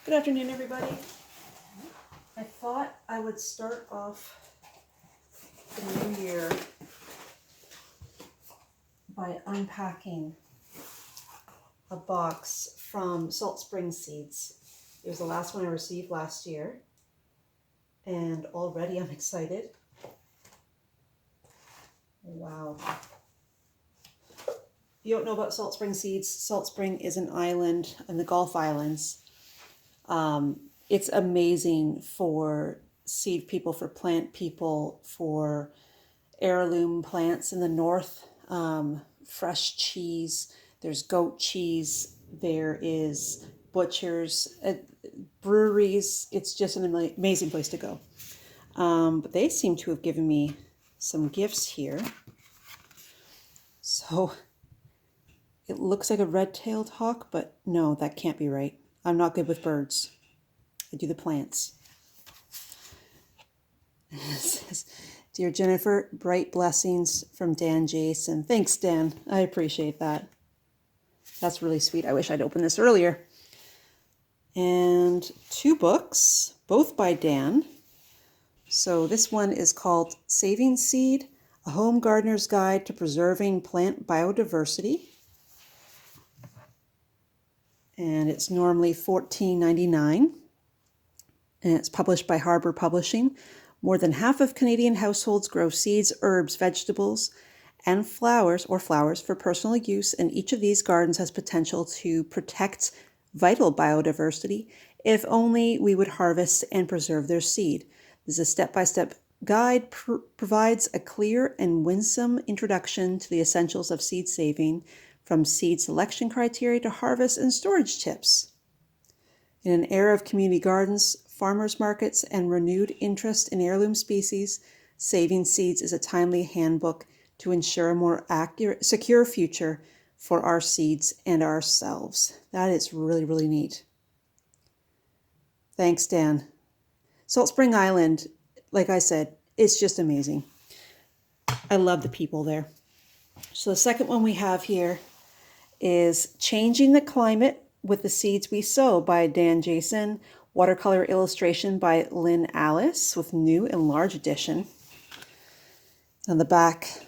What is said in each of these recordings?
Good afternoon, everybody. I thought I would start off the new year by unpacking a box from Salt Spring Seeds. It was the last one I received last year, and already I'm excited. Wow. If you don't know about Salt Spring Seeds, Salt Spring is an island in the Gulf Islands. It's amazing for seed people, for plant people, for heirloom plants in the north. Fresh cheese, there's goat cheese, there is butchers, breweries. It's just an amazing place to go. But they seem to have given me some gifts here. So it looks like a red-tailed hawk, but no, that can't be right. I'm not good with birds. I do the plants. It says, Dear Jennifer, bright blessings from Dan Jason. Thanks, Dan. I appreciate that. That's really sweet. I wish I'd opened this earlier. And 2 books, both by Dan. So this one is called Saving Seed, A Home Gardener's Guide to Preserving Plant Biodiversity. And it's normally $14.99. And it's published by Harbor Publishing. More than half of Canadian households grow seeds, herbs, vegetables, and flowers for personal use, and each of these gardens has potential to protect vital biodiversity if only we would harvest and preserve their seed. This is a step-by-step guide provides a clear and winsome introduction to the essentials of seed saving, from seed selection criteria to harvest and storage tips. In an era of community gardens, farmers markets, and renewed interest in heirloom species, Saving Seeds is a timely handbook to ensure a more accurate, secure future for our seeds and ourselves. That is really, really neat. Thanks, Dan. Salt Spring Island, like I said, it's just amazing. I love the people there. So the second one we have here is Changing the Climate with the Seeds We Sow by Dan Jason. Watercolor illustration by Lynn Alice with new and large edition. On the back,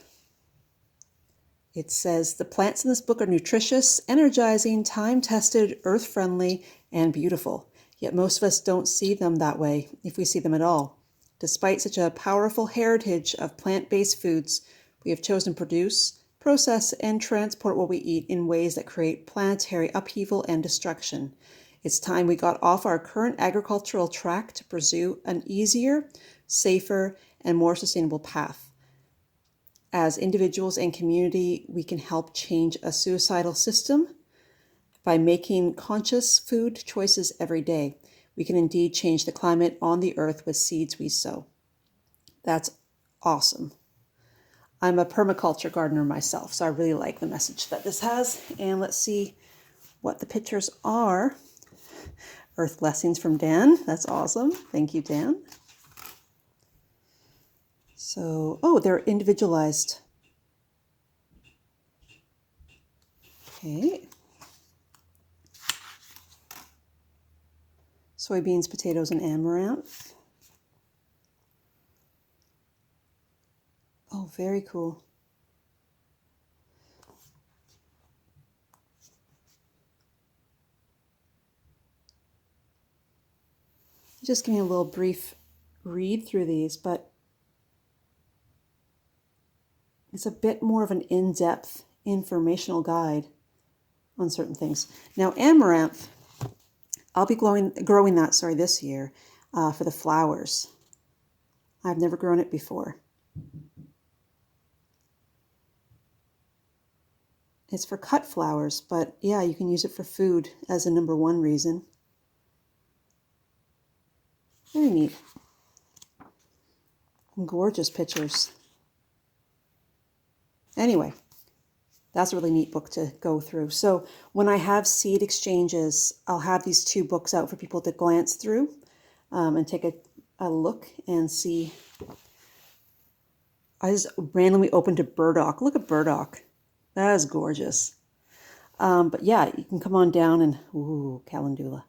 it says, the plants in this book are nutritious, energizing, time-tested, earth-friendly, and beautiful. Yet most of us don't see them that way, if we see them at all. Despite such a powerful heritage of plant-based foods, we have chosen to produce, process, and transport what we eat in ways that create planetary upheaval and destruction. It's time we got off our current agricultural track to pursue an easier, safer, and more sustainable path. As individuals and community, we can help change a suicidal system by making conscious food choices every day. We can indeed change the climate on the earth with seeds we sow. That's awesome. I'm a permaculture gardener myself, so I really like the message that this has. And let's see what the pictures are. Earth blessings from Dan. That's awesome. Thank you, Dan. So, they're individualized. Okay. Soybeans, potatoes, and amaranth. Oh, very cool. Just give me a little brief read through these, but it's a bit more of an in-depth informational guide on certain things. Now, amaranth, I'll be growing that this year for the flowers. I've never grown it before. It's for cut flowers, but yeah, you can use it for food as a number 1 reason. Very neat. Gorgeous pictures. Anyway, that's a really neat book to go through. So when I have seed exchanges, I'll have these 2 books out for people to glance through and take a look and see. I just randomly opened to burdock. Look at burdock. That is gorgeous. But yeah, you can come on down and, ooh, calendula.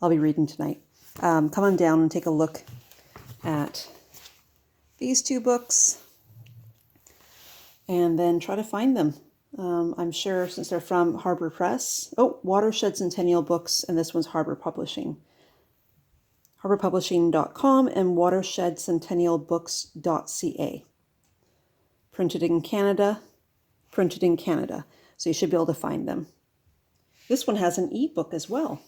I'll be reading tonight. Come on down and take a look at these two books and then try to find them. I'm sure since they're from Harbor Press. Oh, Watershed Centennial Books, and this one's Harbor Publishing. HarborPublishing.com and watershedcentennialbooks.ca. Printed in Canada. So you should be able to find them. This one has an ebook as well.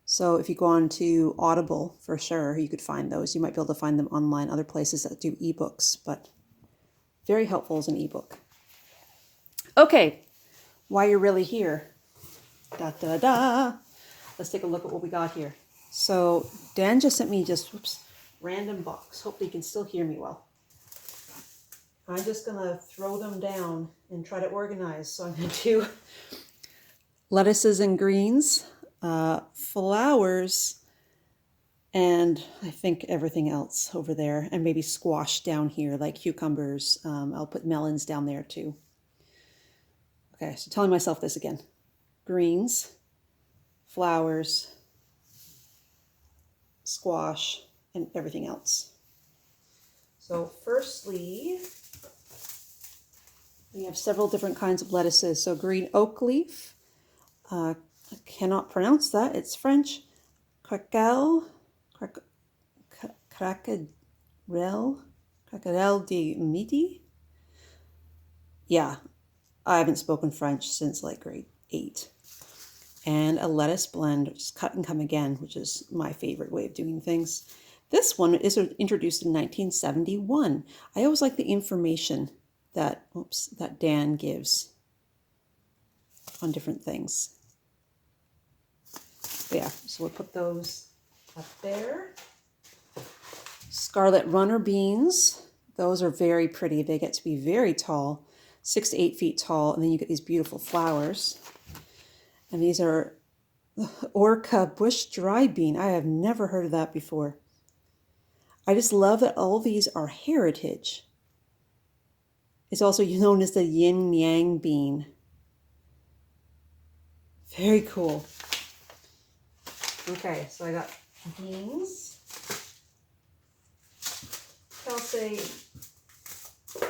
So if you go on to Audible, for sure, you could find those. You might be able to find them online, other places that do ebooks, but very helpful as an ebook. Okay, while you're really here, let's take a look at what we got here. So Dan just sent me random box. Hopefully you can still hear me well. I'm just going to throw them down and try to organize. So I'm going to do lettuces and greens, flowers, and I think everything else over there, and maybe squash down here like cucumbers. I'll put melons down there too. Okay, so telling myself this again. Greens, flowers, squash, and everything else. So firstly, we have several different kinds of lettuces. So green oak leaf, I cannot pronounce that, it's French. Crackerel de midi. Yeah, I haven't spoken French since like grade 8. And a lettuce blend, just cut and come again, which is my favorite way of doing things. This one is introduced in 1971. I always like the information that Dan gives on different things. But yeah, so we'll put those up there. Scarlet runner beans. Those are very pretty. They get to be very tall, 6 to 8 feet tall, and then you get these beautiful flowers. And these are Orca bush dry bean. I have never heard of that before. I just love that all these are heritage. It's also known as the yin yang bean. Very cool. Okay, so I got beans, Kelsey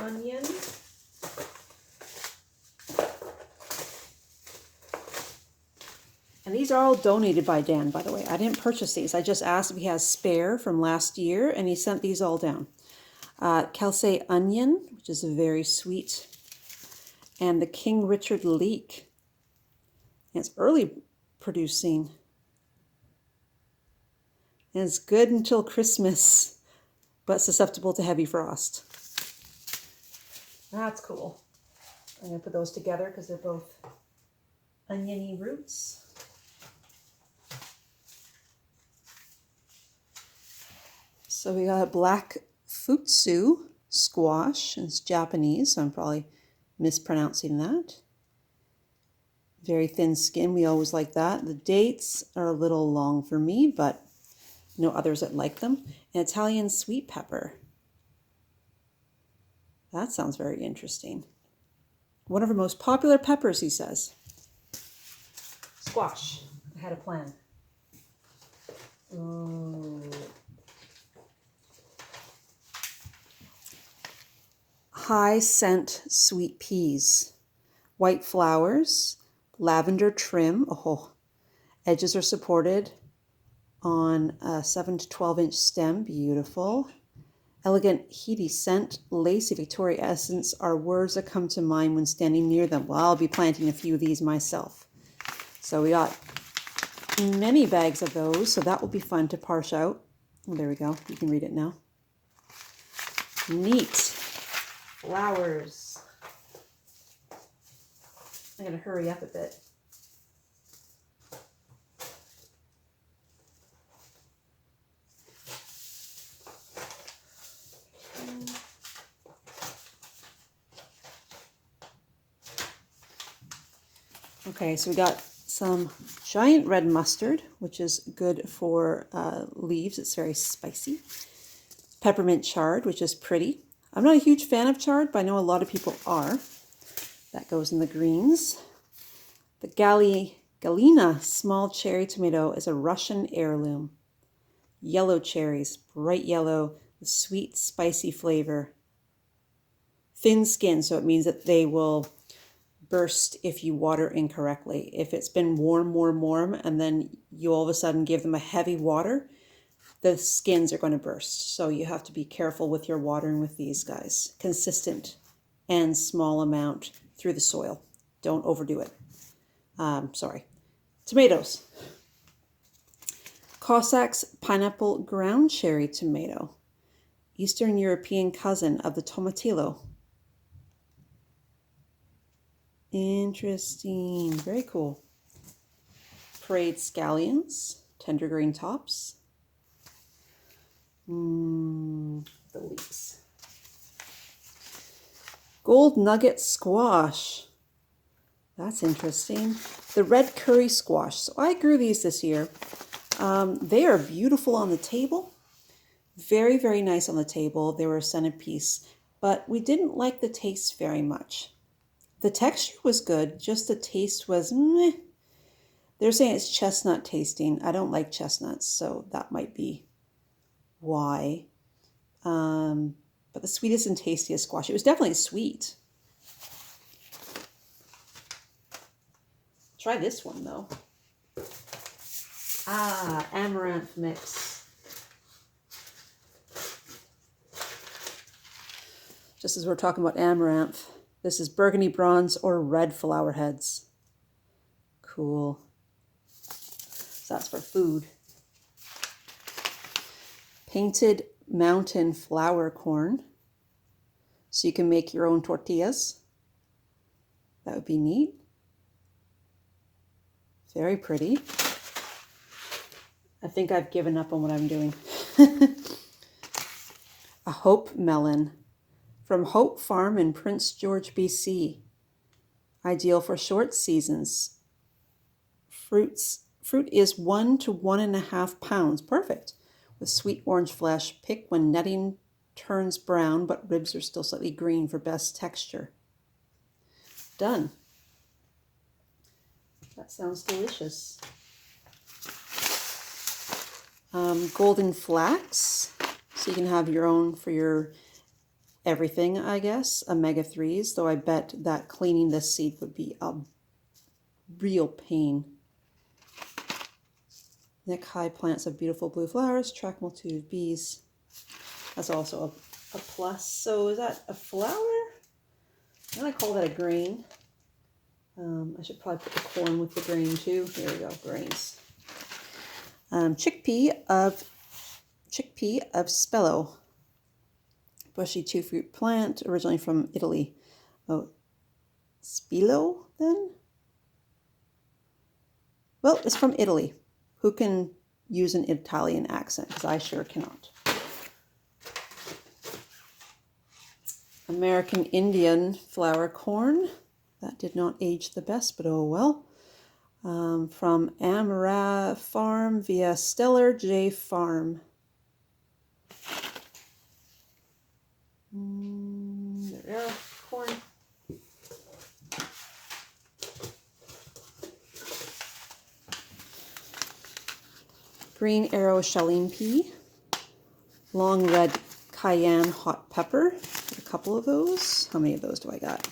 onion, and these are all donated by Dan, by the way. I didn't purchase these. I just asked if he has spare from last year, and he sent these all down. Kelsey onion, which is very sweet, and the King Richard leek. And it's early producing. And it's good until Christmas, but susceptible to heavy frost. That's cool. I'm going to put those together because they're both oniony roots. So we got black futsu squash, and it's Japanese, so I'm probably mispronouncing that. Very thin skin, we always like that. The dates are a little long for me, but know others that like them. And Italian sweet pepper. That sounds very interesting. One of our most popular peppers, he says. Squash. I had a plan. Ooh. High scent sweet peas. White flowers. Lavender trim. Oh, edges are supported on a 7 to 12 inch stem. Beautiful. Elegant, heady scent, lacy Victoria essence are words that come to mind when standing near them. Well, I'll be planting a few of these myself. So we got many bags of those, so that will be fun to parse out. Oh, there we go. You can read it now. Neat. Flowers. I'm going to hurry up a bit. Okay, so we got some giant red mustard, which is good for leaves. It's very spicy. Peppermint chard, which is pretty. I'm not a huge fan of chard, but I know a lot of people are. That goes in the greens. The Galina small cherry tomato is a Russian heirloom. Yellow cherries, bright yellow, with sweet, spicy flavor. Thin skin, so it means that they will burst if you water incorrectly. If it's been warm, and then you all of a sudden give them a heavy water, the skins are going to burst. So you have to be careful with your watering with these guys. Consistent and small amount through the soil. Don't overdo it. Sorry. Tomatoes. Cossacks pineapple ground cherry tomato. Eastern European cousin of the tomatillo. Interesting. Very cool. Parade scallions. Tender green tops. The leeks. Gold nugget squash. That's interesting. The red curry squash. So I grew these this year. They are beautiful on the table. Very, very nice on the table. They were a centerpiece, but we didn't like the taste very much. The texture was good, just the taste was meh. They're saying it's chestnut tasting. I don't like chestnuts, so that might be why. But the sweetest and tastiest squash. It was definitely sweet. Try this one though. Amaranth mix. Just as we're talking about amaranth, this is burgundy bronze or red flower heads. Cool. So that's for food. Painted mountain flour corn. So you can make your own tortillas. That would be neat. Very pretty. I think I've given up on what I'm doing. A Hope melon from Hope Farm in Prince George, BC. Ideal for short seasons. Fruit is 1 to 1.5 pounds. Perfect. With sweet orange flesh. Pick when netting turns brown, but ribs are still slightly green for best texture. Done. That sounds delicious. Golden flax. So you can have your own for your everything, I guess. Omega-3s, though I bet that cleaning this seed would be a real pain. Neck high plants of beautiful blue flowers. Attract multitude of bees. That's also a plus. So is that a flower? I'm going to call that a grain. I should probably put the corn with the grain too. Here we go, grains. Chickpea of Spello. Bushy 2-fruit plant, originally from Italy. Oh, Spillo then? Well, it's from Italy. Who can use an Italian accent? Because I sure cannot. American Indian flower corn. That did not age the best, but oh well. From Amara Farm via Stellar J Farm. There are corn. Green Arrow Chalene pea. Long red cayenne hot pepper. A couple of those. How many of those do I got?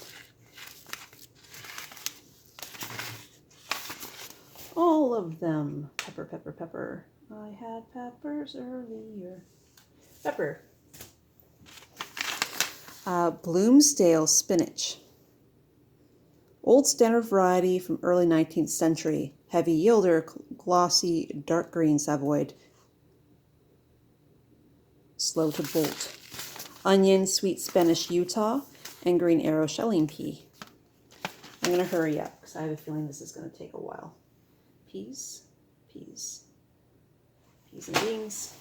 All of them. Pepper, pepper, pepper. I had peppers earlier. Pepper. Bloomsdale spinach. Old standard variety from early 19th century. Heavy yielder, glossy, dark green Savoyed. Slow to bolt. Onion, sweet Spanish Utah, and Green Arrow Chalene pea. I'm going to hurry up because I have a feeling this is going to take a while. Peas, peas, peas and beans,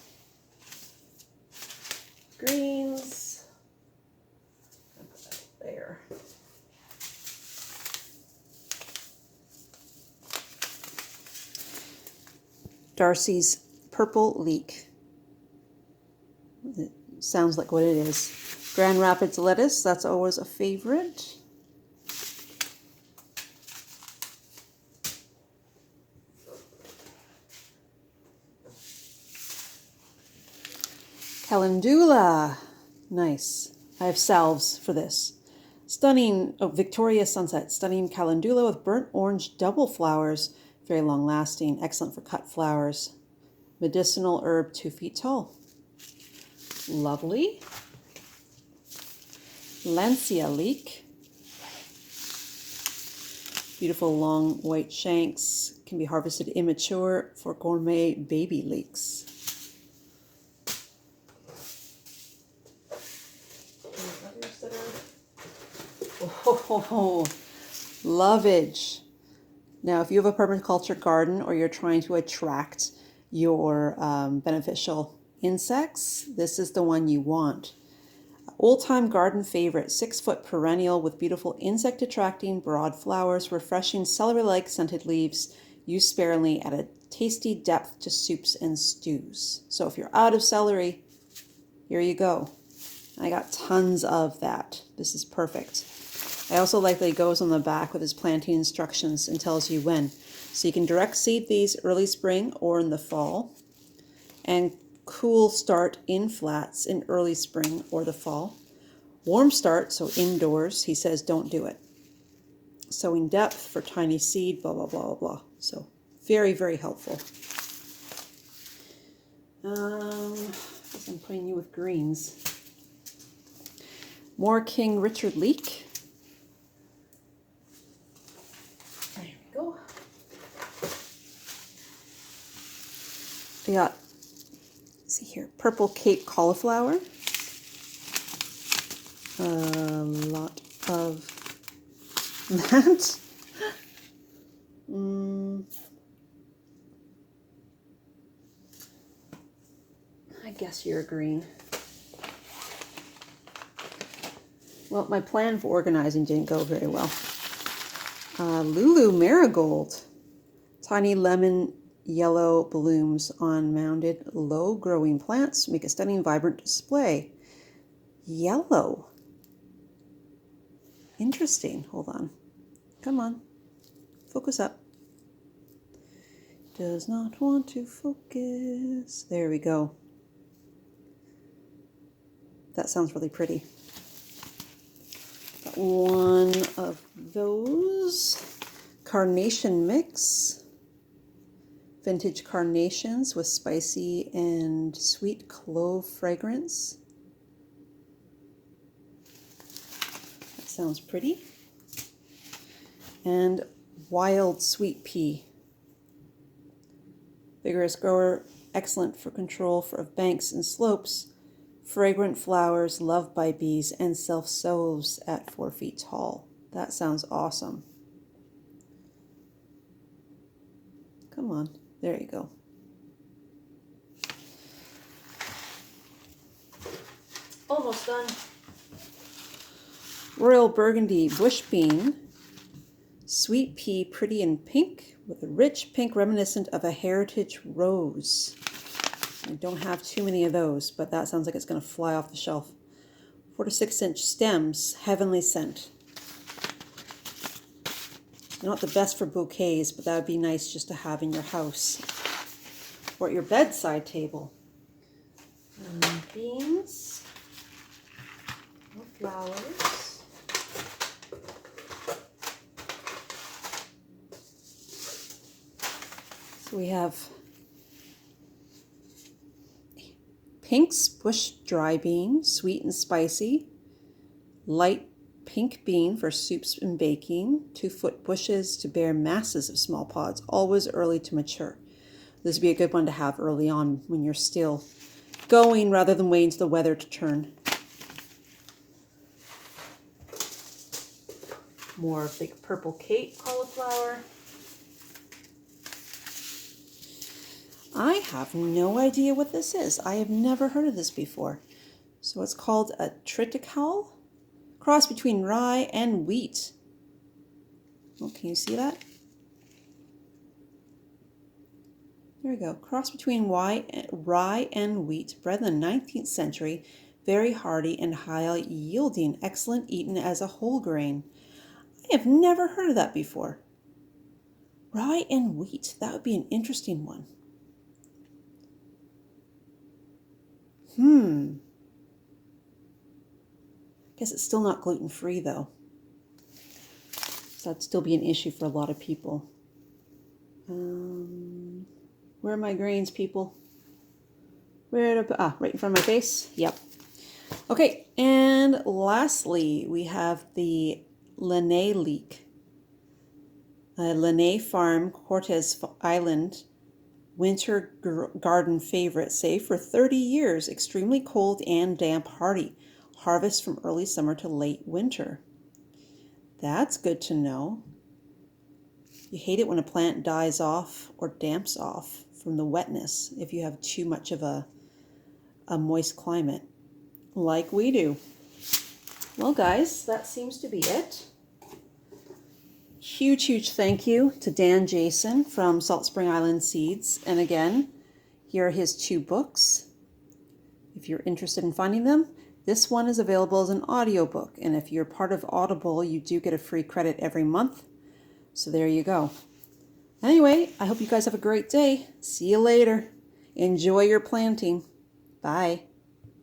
greens, I'll put that there. Darcy's purple leek. It sounds like what it is. Grand Rapids lettuce, that's always a favorite. Calendula. Nice. I have salves for this. Stunning, Victoria Sunset. Stunning calendula with burnt orange double flowers. Very long lasting. Excellent for cut flowers. Medicinal herb 2 feet tall. Lovely. Lancia leek. Beautiful long white shanks. Can be harvested immature for gourmet baby leeks. Oh, lovage. Now, if you have a permaculture garden or you're trying to attract your beneficial insects, this is the one you want. Old-time garden favorite, 6-foot perennial with beautiful insect-attracting broad flowers, refreshing celery-like scented leaves, used sparingly at a tasty depth to soups and stews. So if you're out of celery, here you go. I got tons of that. This is perfect. I also like that he goes on the back with his planting instructions and tells you when. So you can direct seed these early spring or in the fall, and cool start in flats in early spring or the fall. Warm start, so indoors, he says don't do it. Sowing depth for tiny seed, blah, blah, blah, blah, blah. So very, very helpful. I guess I'm putting you with greens. More King Richard leek. There we go. We got, let's see here, purple Cape cauliflower. A lot of that. I guess you're green. Well, my plan for organizing didn't go very well. Lulu marigold. Tiny lemon yellow blooms on mounded low growing plants make a stunning vibrant display. Yellow. Interesting. Hold on. Come on. Focus up. Does not want to focus. There we go. That sounds really pretty. Got one of those. Carnation mix. Vintage carnations with spicy and sweet clove fragrance. That sounds pretty. And wild sweet pea. Vigorous grower, excellent for control of banks and slopes. Fragrant flowers loved by bees and self-sows at 4 feet tall. That sounds awesome. Come on, there you go. Almost done. Royal Burgundy bush bean. Sweet pea, pretty in pink, with a rich pink reminiscent of a heritage rose. I don't have too many of those, but that sounds like it's going to fly off the shelf. 4 to 6 inch stems, heavenly scent. Not the best for bouquets, but that would be nice just to have in your house or at your bedside table. Beans, more flowers. So we have Pink's bush dry bean, sweet and spicy. Light pink bean for soups and baking. 2-foot bushes to bear masses of small pods, always early to mature. This would be a good one to have early on when you're still going rather than waiting for the weather to turn. More big purple Cape cauliflower. I have no idea what this is. I have never heard of this before. So it's called a triticale, cross between rye and wheat. Oh, can you see that? There we go. Cross between rye and wheat, bred in the 19th century, very hardy and high yielding, excellent eaten as a whole grain. I have never heard of that before. Rye and wheat, that would be an interesting one. Guess it's still not gluten-free though. So that'd still be an issue for a lot of people. Where are my grains, people? Right in front of my face. Yep. Okay, and lastly, we have the Lanai leek. Lanai Farm, Cortez Island, winter garden favorite, safe for 30 years, extremely cold and damp hardy. Harvest from early summer to late winter. That's good to know. You hate it when a plant dies off or damps off from the wetness if you have too much of a moist climate, like we do. Well, guys, that seems to be it. Huge thank you to Dan Jason from Salt Spring Island Seeds. And again, here are his 2 books. If you're interested in finding them, this one is available as an audiobook. And if you're part of Audible, you do get a free credit every month. So there you go. Anyway, I hope you guys have a great day. See you later. Enjoy your planting. Bye.